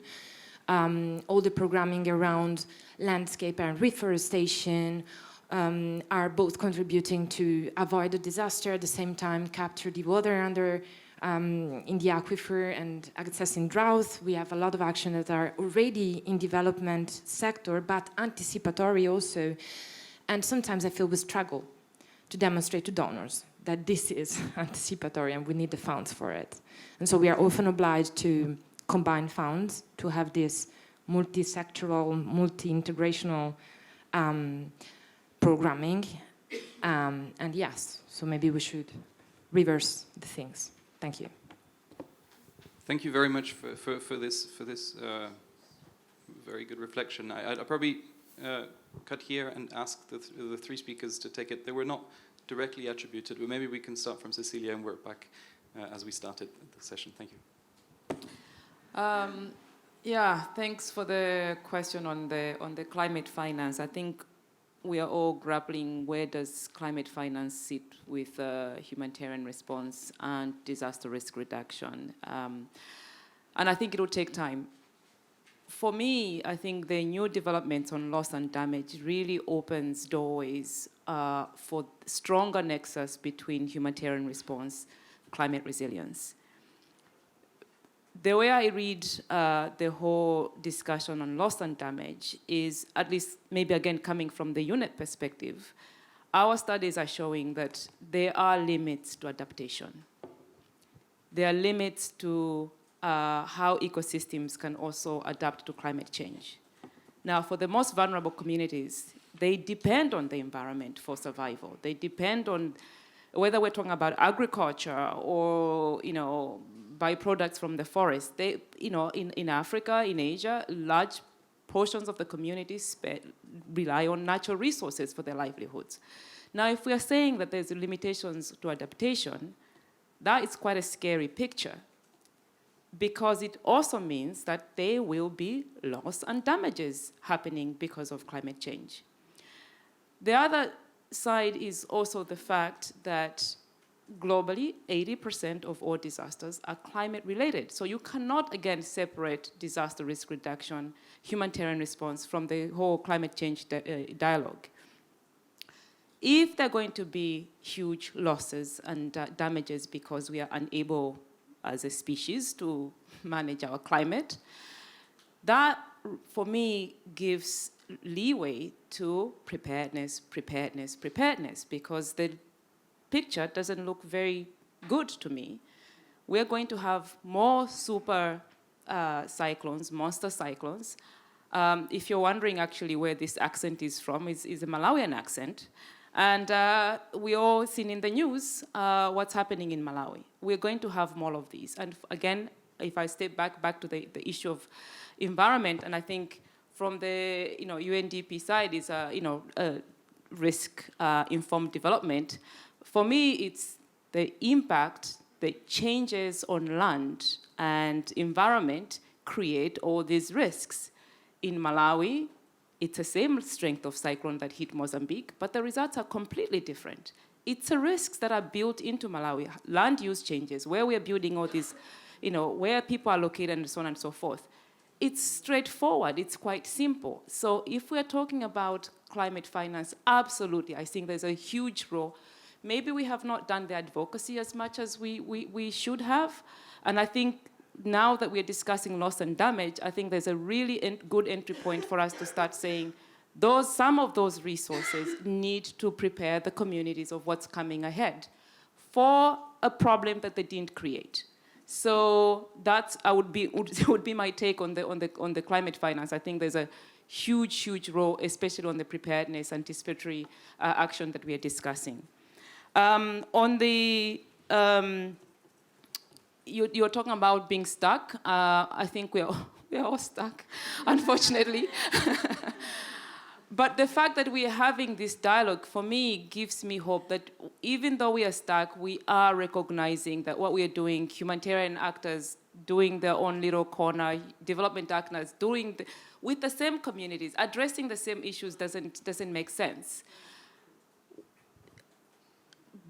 all the programming around landscape and reforestation are both contributing to avoid a disaster, at the same time capture the water under in the aquifer and accessing drought. We have a lot of action that are already in development sector, but anticipatory also. And sometimes I feel we struggle to demonstrate to donors that this is anticipatory and we need the funds for it. And so we are often obliged to combine funds to have this multi-sectoral, multi-integrational programming. And yes, so maybe we should reverse the things. Thank you. Thank you very much for this very good reflection. I'll probably cut here and ask the three speakers to take it. They were not directly attributed, but maybe we can start from Cecilia and work back as we started the session. Thank you. Yeah, thanks for the question on the climate finance. I think we are all grappling, where does climate finance sit with humanitarian response and disaster risk reduction? And I think it will take time. For me, I think the new developments on loss and damage really opens doorways for stronger nexus between humanitarian response, climate resilience. The way I read the whole discussion on loss and damage is, at least maybe again coming from the UNEP perspective, our studies are showing that there are limits to adaptation. There are limits to how ecosystems can also adapt to climate change. Now, for the most vulnerable communities, they depend on the environment for survival. They depend on, whether we're talking about agriculture or, byproducts from the forest. They, in Africa, in Asia, large portions of the communities rely on natural resources for their livelihoods. Now, if we are saying that there's limitations to adaptation, that is quite a scary picture, because it also means that there will be loss and damages happening because of climate change. The other side is also the fact that globally, 80% of all disasters are climate related. So you cannot, again, separate disaster risk reduction, humanitarian response from the whole climate change dialogue. If there are going to be huge losses and damages because we are unable as a species to manage our climate, that, for me, gives leeway to preparedness, because the picture doesn't look very good to me. We're going to have more super cyclones, monster cyclones. If you're wondering actually where this accent is from, is a Malawian accent. And we all seen in the news what's happening in Malawi. We're going to have more of these. And again, if I step back to the issue of environment, and I think from the UNDP side is risk informed development. For me, it's the impact, the changes on land and environment create all these risks. In Malawi, it's the same strength of cyclone that hit Mozambique, but the results are completely different. It's the risks that are built into Malawi. Land use changes, where we're building all these, where people are located and so on and so forth. It's straightforward, it's quite simple. So if we're talking about climate finance, absolutely, I think there's a huge role. Maybe we have not done the advocacy as much as we should have. And I think now that we're discussing loss and damage, I think there's a really good entry point for us to start saying some of those resources need to prepare the communities of what's coming ahead for a problem that they didn't create. So would be my take on the climate finance. I think there's a huge role, especially on the preparedness, anticipatory action that we are discussing. On the you're talking about being stuck. I think we're all stuck, unfortunately. But the fact that we are having this dialogue, for me, gives me hope that even though we are stuck, we are recognizing that what we are doing, humanitarian actors doing their own little corner, development actors doing with the same communities, addressing the same issues doesn't make sense.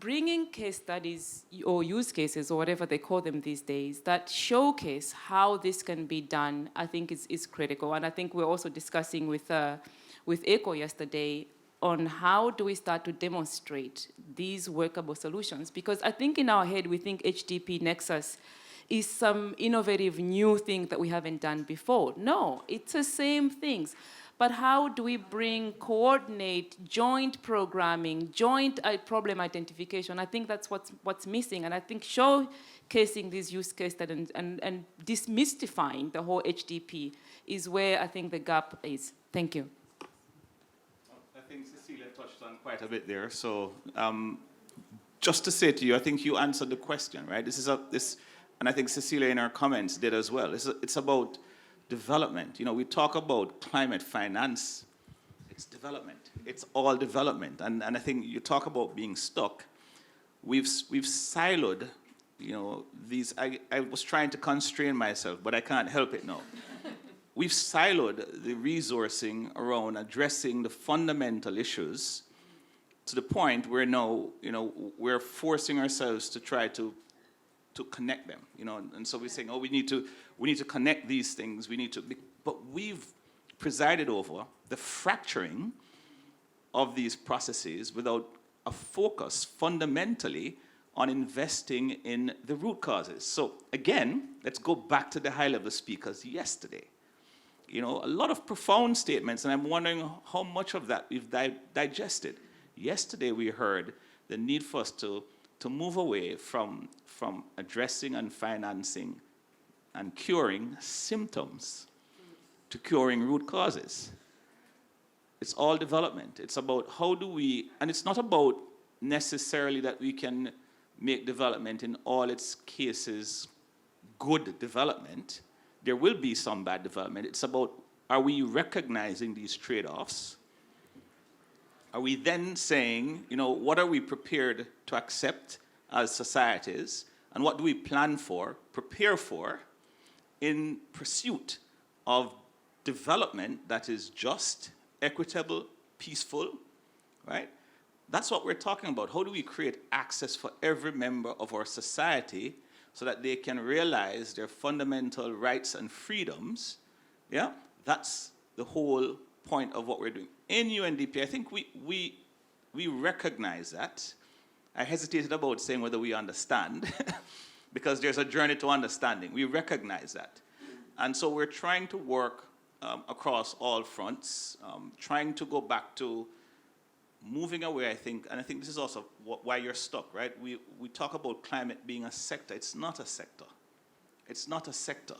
bringing case studies or use cases or whatever they call them these days that showcase how this can be done, I think is critical. And I think we're also discussing with ECHO yesterday on how do we start to demonstrate these workable solutions. Because I think in our head, we think HDP Nexus is some innovative new thing that we haven't done before. No, it's the same things. But how do we coordinate, joint programming, joint problem identification? I think that's what's missing. And I think showcasing these use cases and demystifying the whole HDP is where I think the gap is. Thank you. I think Cecilia touched on quite a bit there. So just to say to you, I think you answered the question, right? And I think Cecilia in her comments did as well. It's about development. You know, we talk about climate finance. It's development. It's all development. And I think you talk about being stuck. We've siloed, you know, these. I was trying to constrain myself, but I can't help it now. We've siloed the resourcing around addressing the fundamental issues to the point where now, you know, we're forcing ourselves to try to connect them, you know, and so we're saying, oh, we need to connect these things, but we've presided over the fracturing of these processes without a focus fundamentally on investing in the root causes. So again, let's go back to the high-level speakers yesterday. You know, a lot of profound statements, and I'm wondering how much of that we've digested. Yesterday we heard the need for us to move away from addressing and financing and curing symptoms to curing root causes. It's all development. It's about how do we, and it's not about necessarily that we can make development in all its cases good development. There will be some bad development. It's about, are we recognizing these trade-offs? Are we then saying, you know, what are we prepared to accept as societies, and what do we plan for, prepare for, in pursuit of development that is just, equitable, peaceful, right? That's what we're talking about. How do we create access for every member of our society so that they can realize their fundamental rights and freedoms? Yeah, that's the whole point of what we're doing. In UNDP, I think we recognize that. I hesitated about saying whether we understand, because there's a journey to understanding. We recognize that. And so we're trying to work across all fronts, trying to go back to moving away, I think, and I think this is also why you're stuck, right? We talk about climate being a sector. It's not a sector. It's not a sector.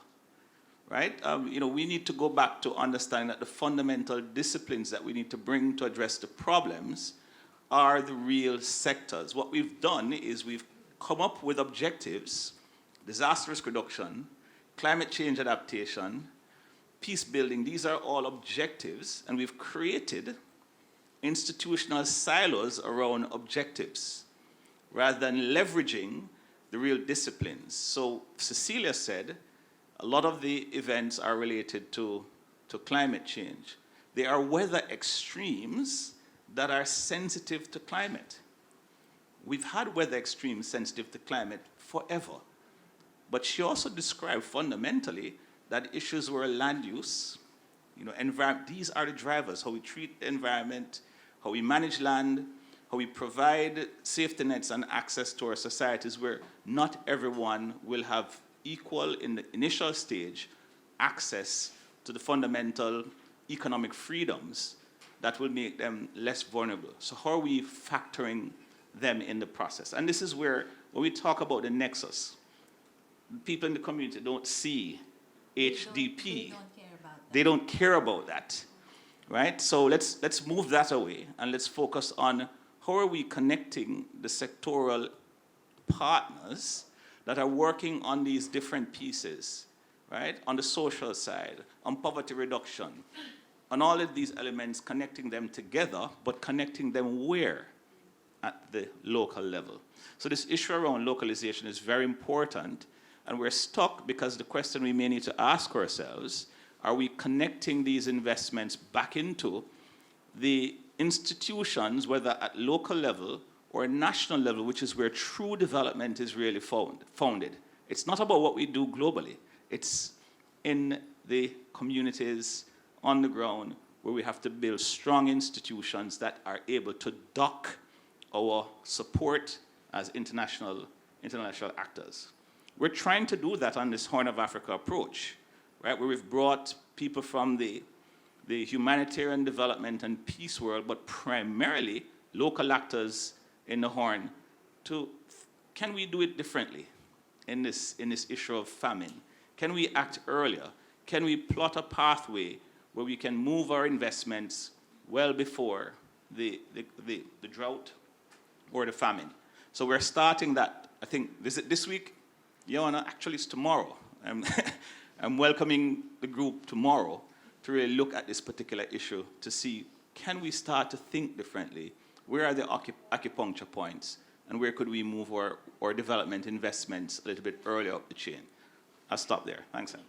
Right? You know, we need to go back to understanding that the fundamental disciplines that we need to bring to address the problems are the real sectors. What we've done is we've come up with objectives: disaster risk reduction, climate change adaptation, peace building. These are all objectives, and we've created institutional silos around objectives rather than leveraging the real disciplines. So Cecilia said, a lot of the events are related to climate change. They are weather extremes that are sensitive to climate. We've had weather extremes sensitive to climate forever. But she also described fundamentally that issues were land use, you know, these are the drivers: how we treat the environment, how we manage land, how we provide safety nets and access to our societies where not everyone will have equal, in the initial stage, access to the fundamental economic freedoms that will make them less vulnerable. So how are we factoring them in the process? And this is where, when we talk about the nexus, people in the community don't see HDP. They don't care about that, right? So let's move that away, and let's focus on how are we connecting the sectoral partners that are working on these different pieces, right? On the social side, on poverty reduction, on all of these elements, connecting them together, but connecting them where? At the local level. So this issue around localization is very important, and we're stuck because the question we may need to ask ourselves, are we connecting these investments back into the institutions, whether at local level or a national level, which is where true development is really founded. It's not about what we do globally. It's in the communities on the ground where we have to build strong institutions that are able to dock our support as international actors. We're trying to do that on this Horn of Africa approach, right, where we've brought people from the humanitarian development and peace world, but primarily local actors in the Horn, to can we do it differently in this issue of famine? Can we act earlier? Can we plot a pathway where we can move our investments well before the drought or the famine? So we're starting that, I think, this week, Joanna, actually it's tomorrow. I'm welcoming the group tomorrow to really look at this particular issue to see, can we start to think differently? Where are the acupuncture points? And where could we move our development investments a little bit earlier up the chain? I'll stop there. Thanks, Sam.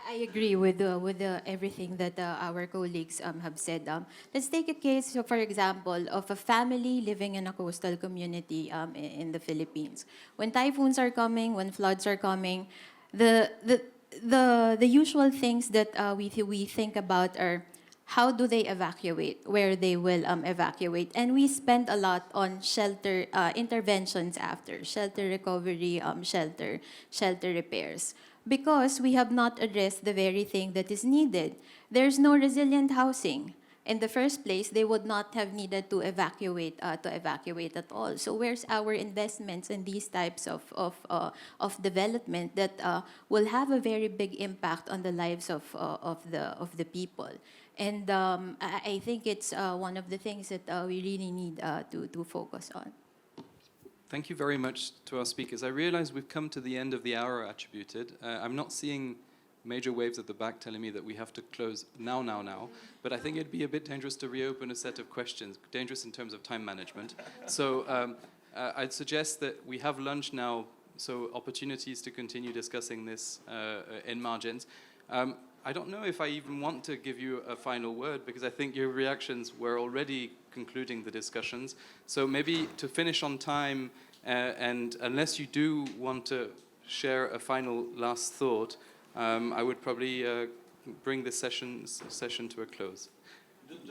I agree with everything that our colleagues have said. Let's take a case, so for example, of a family living in a coastal community in the Philippines. When typhoons are coming, when floods are coming, the usual things that we think about are how do they evacuate, where they will evacuate. And we spend a lot on shelter interventions after, shelter recovery, shelter repairs, because we have not addressed the very thing that is needed. There's no resilient housing. In the first place, they would not have needed to evacuate at all. So where's our investments in these types of development that will have a very big impact on the lives of the people? And I think it's one of the things that we really need to focus on. Thank you very much to our speakers. I realize we've come to the end of the hour attributed. I'm not seeing major waves at the back telling me that we have to close now, but I think it'd be a bit dangerous to reopen a set of questions, dangerous in terms of time management. So I'd suggest that we have lunch now, so opportunities to continue discussing this in margins. I don't know if I even want to give you a final word, because I think your reactions were already concluding the discussions. So maybe to finish on time, and unless you do want to share a final last thought, I would probably bring this session to a close.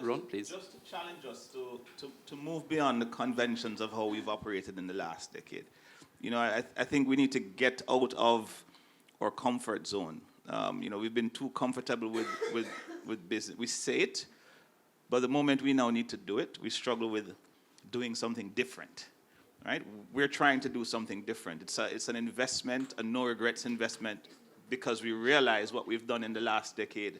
Ron, please. Just to challenge us to move beyond the conventions of how we've operated in the last decade. You know, I think we need to get out of our comfort zone. You know, we've been too comfortable with business. We say it, but the moment we now need to do it, we struggle with doing something different, right? We're trying to do something different. It's an investment, a no regrets investment, because we realize what we've done in the last decade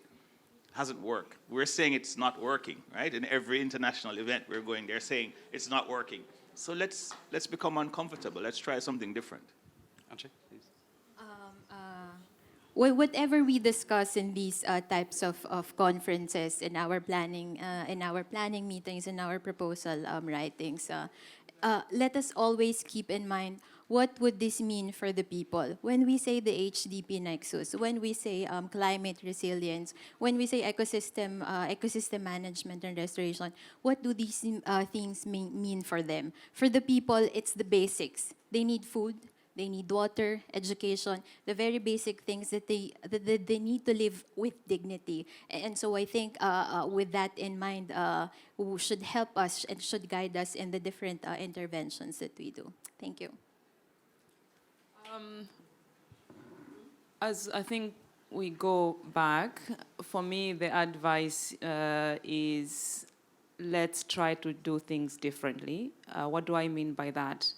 hasn't worked. We're saying it's not working, right? In every international event we're going, they're saying it's not working. So let's become uncomfortable. Let's try something different. Anche, please. Whatever we discuss in these types of conferences, in our planning meetings, in our proposal writings, let us always keep in mind, what would this mean for the people? When we say the HDP nexus, when we say climate resilience, when we say ecosystem management and restoration, what do these things mean for them? For the people, it's the basics. They need food. They need water, education, the very basic things that they need to live with dignity. And so I think with that in mind, should help us and should guide us in the different interventions that we do. Thank you. As I think we go back, for me, the advice is let's try to do things differently. What do I mean by that?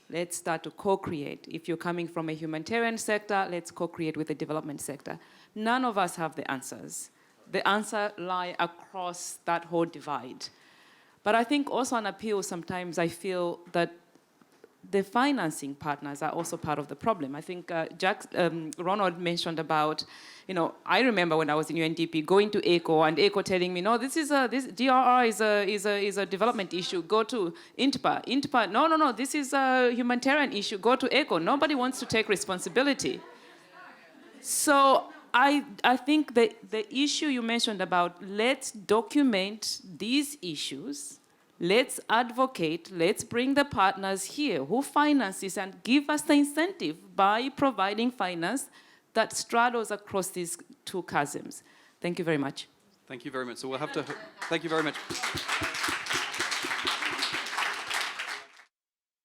Let's start to co-create. If you're coming from a humanitarian sector, let's co-create with the development sector. None of us have the answers. The answer lie across that whole divide. But I think also on appeal, sometimes I feel that the financing partners are also part of the problem. I think Ronald mentioned about, I remember when I was in UNDP going to ECHO and ECHO telling me, no, this DRR is a development issue. Go to INTPA. INTPA, no, this is a humanitarian issue. Go to ECHO. Nobody wants to take responsibility. So I think the issue you mentioned about let's document these issues. Let's advocate, let's bring the partners here who finances and give us the incentive by providing finance that straddles across these two chasms. Thank you very much. Thank you very much. So we'll have to, thank you very much.